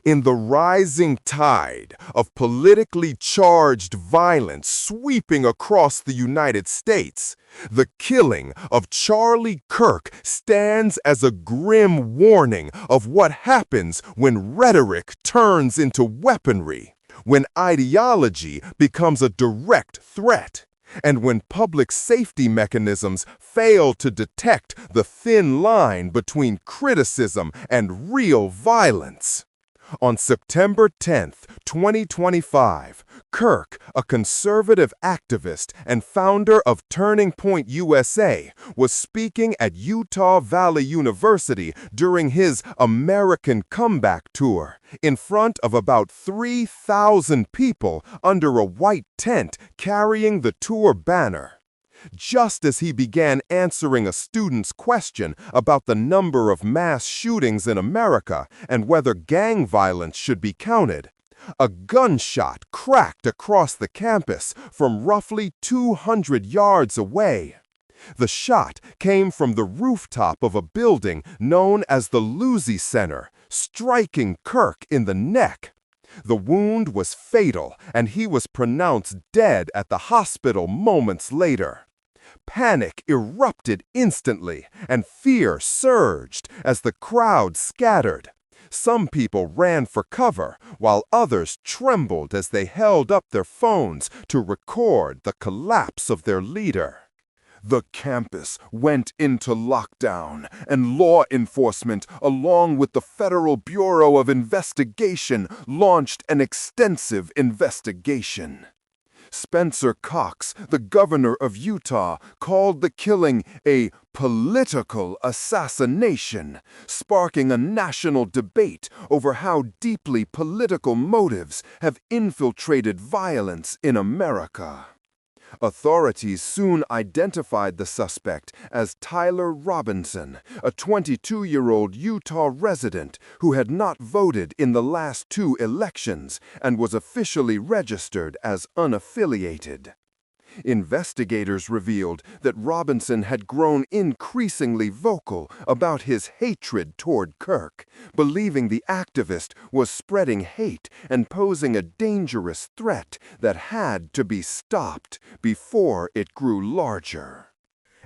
In the rising tide of politically charged violence sweeping across the United States, the killing of Charlie Kirk stands as a grim warning of what happens when rhetoric turns into weaponry, when ideology becomes a direct threat, and when public safety mechanisms fail to detect the thin line between criticism and real violence. On September 10, 2025, Kirk, a conservative activist and founder of Turning Point USA, was speaking at Utah Valley University during his American Comeback Tour, in front of about 3,000 people under a white tent carrying the tour banner. Just as he began answering a student's question about the number of mass shootings in America and whether gang violence should be counted, a gunshot cracked across the campus from roughly 200 yards away. The shot came from the rooftop of a building known as the Lucy Center, striking Kirk in the neck. The wound was fatal, and he was pronounced dead at the hospital moments later. Panic erupted instantly, and fear surged as the crowd scattered. Some people ran for cover, while others trembled as they held up their phones to record the collapse of their leader. The campus went into lockdown, and law enforcement, along with the Federal Bureau of Investigation, launched an extensive investigation. Spencer Cox, the governor of Utah, called the killing a political assassination, sparking a national debate over how deeply political motives have infiltrated violence in America. Authorities soon identified the suspect as Tyler Robinson, a 22-year-old Utah resident who had not voted in the last two elections and was officially registered as unaffiliated. Investigators revealed that Robinson had grown increasingly vocal about his hatred toward Kirk, believing the activist was spreading hate and posing a dangerous threat that had to be stopped before it grew larger.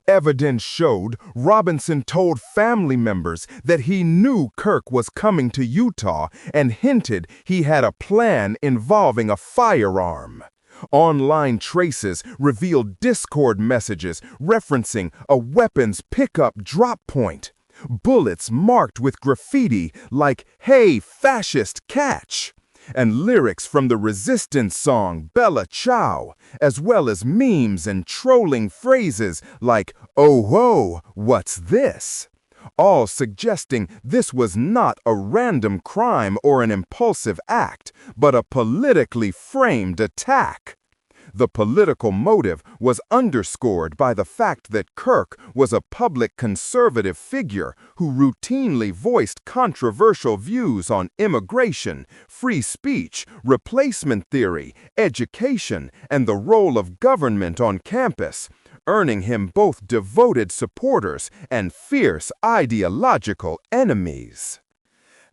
Evidence showed Robinson told family members that he knew Kirk was coming to Utah and hinted he had a plan involving a firearm. Online traces revealed Discord messages referencing a weapons pickup drop point, bullets marked with graffiti like "Hey, fascist, catch!" and lyrics from the resistance song Bella Ciao, as well as memes and trolling phrases like "Oh whoa, what's this?", all suggesting this was not a random crime or an impulsive act, but a politically framed attack. The political motive was underscored by the fact that Kirk was a public conservative figure who routinely voiced controversial views on immigration, free speech, replacement theory, education, and the role of government on campus, earning him both devoted supporters and fierce ideological enemies.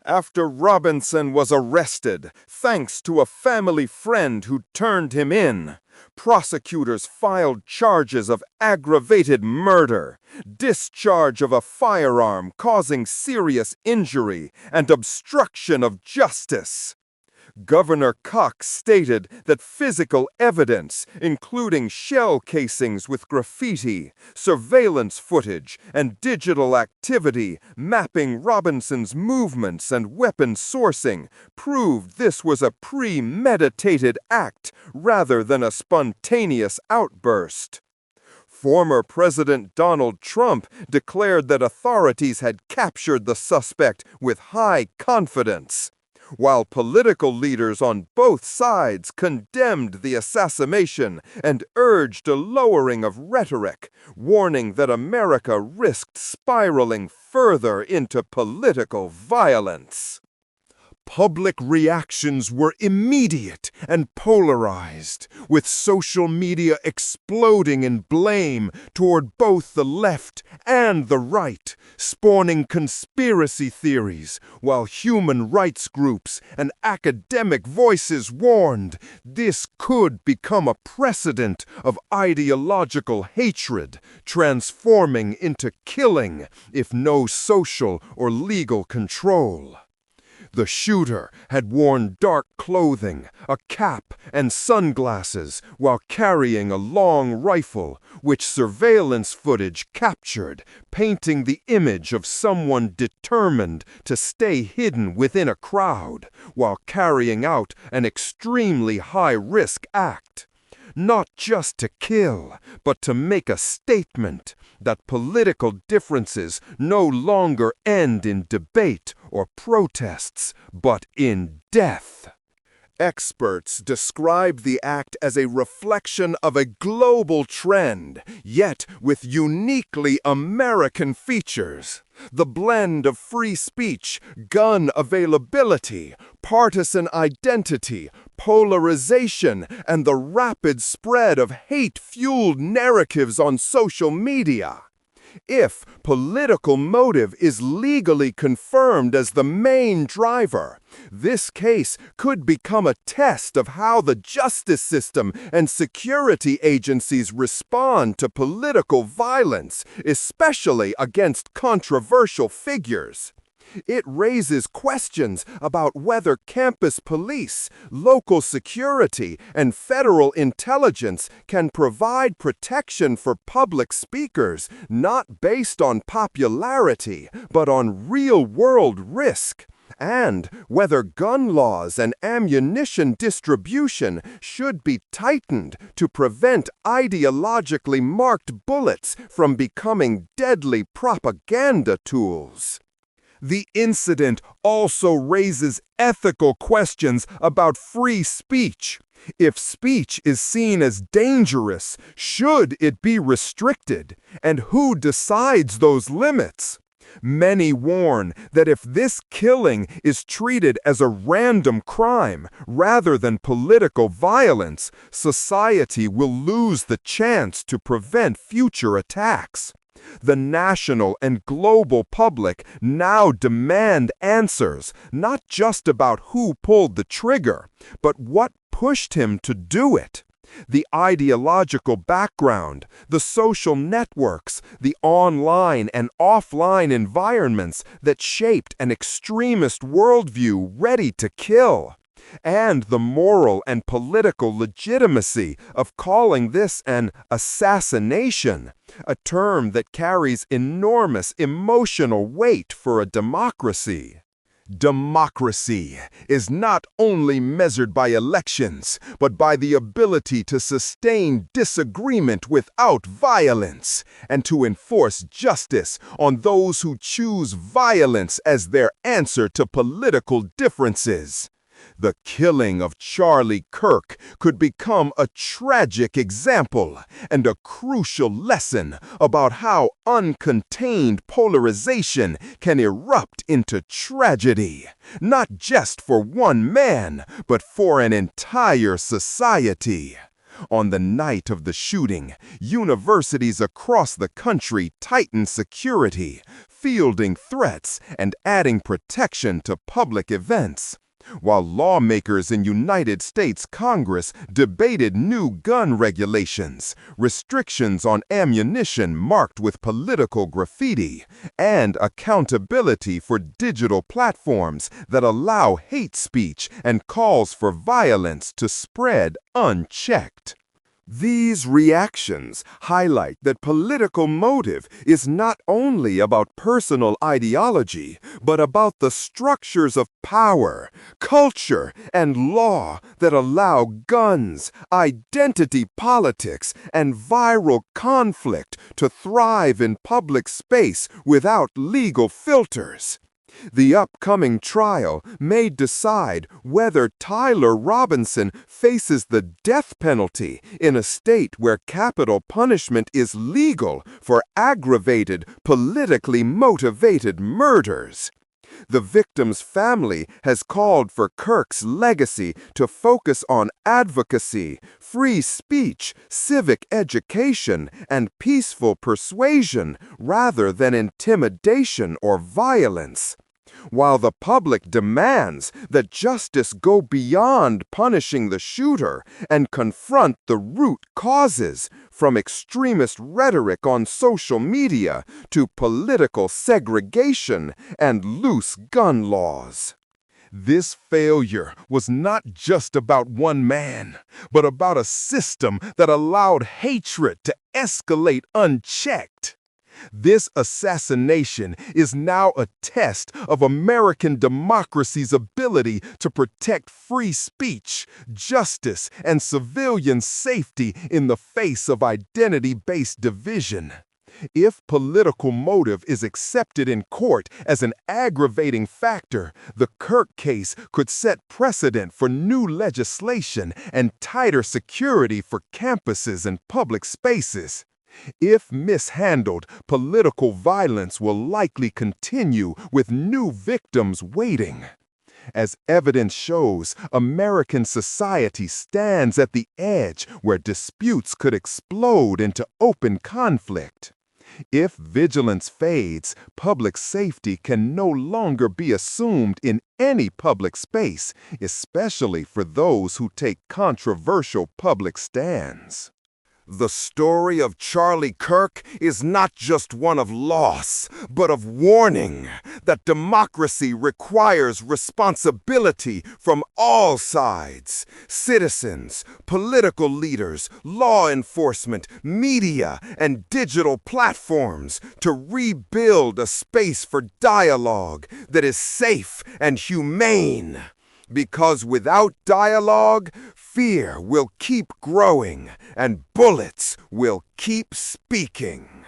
After Robinson was arrested, thanks to a family friend who turned him in, prosecutors filed charges of aggravated murder, discharge of a firearm causing serious injury, and obstruction of justice. Governor Cox stated that physical evidence, including shell casings with graffiti, surveillance footage, and digital activity mapping Robinson's movements and weapon sourcing, proved this was a premeditated act rather than a spontaneous outburst. Former President Donald Trump declared that authorities had captured the suspect with high confidence, while political leaders on both sides condemned the assassination and urged a lowering of rhetoric, warning that America risked spiraling further into political violence. Public reactions were immediate and polarized, with social media exploding in blame toward both the left and the right, spawning conspiracy theories, while human rights groups and academic voices warned this could become a precedent of ideological hatred, transforming into killing if no social or legal control. The shooter had worn dark clothing, a cap, and sunglasses while carrying a long rifle, which surveillance footage captured, painting the image of someone determined to stay hidden within a crowd while carrying out an extremely high-risk act. Not just to kill, but to make a statement that political differences no longer end in debate or protests, but in death. Experts describe the act as a reflection of a global trend, yet with uniquely American features. The blend of free speech, gun availability, partisan identity, polarization, and the rapid spread of hate-fueled narratives on social media. If political motive is legally confirmed as the main driver, this case could become a test of how the justice system and security agencies respond to political violence, especially against controversial figures. It raises questions about whether campus police, local security, and federal intelligence can provide protection for public speakers not based on popularity, but on real-world risk, and whether gun laws and ammunition distribution should be tightened to prevent ideologically marked bullets from becoming deadly propaganda tools. The incident also raises ethical questions about free speech. If speech is seen as dangerous, should it be restricted? And who decides those limits? Many warn that if this killing is treated as a random crime rather than political violence, society will lose the chance to prevent future attacks. The national and global public now demand answers, not just about who pulled the trigger, but what pushed him to do it. The ideological background, the social networks, the online and offline environments that shaped an extremist worldview ready to kill, and the moral and political legitimacy of calling this an assassination, a term that carries enormous emotional weight for a democracy. Democracy is not only measured by elections, but by the ability to sustain disagreement without violence, and to enforce justice on those who choose violence as their answer to political differences. The killing of Charlie Kirk could become a tragic example and a crucial lesson about how uncontained polarization can erupt into tragedy, not just for one man, but for an entire society. On the night of the shooting, universities across the country tightened security, fielding threats and adding protection to public events, while lawmakers in United States Congress debated new gun regulations, restrictions on ammunition marked with political graffiti, and accountability for digital platforms that allow hate speech and calls for violence to spread unchecked. These reactions highlight that political motive is not only about personal ideology, but about the structures of power, culture, and law that allow guns, identity politics, and viral conflict to thrive in public space without legal filters. The upcoming trial may decide whether Tyler Robinson faces the death penalty in a state where capital punishment is legal for aggravated, politically motivated murders. The victim's family has called for Kirk's legacy to focus on advocacy, free speech, civic education, and peaceful persuasion rather than intimidation or violence. While the public demands that justice go beyond punishing the shooter and confront the root causes, from extremist rhetoric on social media to political segregation and loose gun laws. This failure was not just about one man, but about a system that allowed hatred to escalate unchecked. This assassination is now a test of American democracy's ability to protect free speech, justice, and civilian safety in the face of identity-based division. If political motive is accepted in court as an aggravating factor, the Kirk case could set precedent for new legislation and tighter security for campuses and public spaces. If mishandled, political violence will likely continue with new victims waiting. As evidence shows, American society stands at the edge where disputes could explode into open conflict. If vigilance fades, public safety can no longer be assumed in any public space, especially for those who take controversial public stands. The story of Charlie Kirk is not just one of loss, but of warning that democracy requires responsibility from all sides: citizens, political leaders, law enforcement, media, and digital platforms, to rebuild a space for dialogue that is safe and humane. Because without dialogue, fear will keep growing and bullets will keep speaking.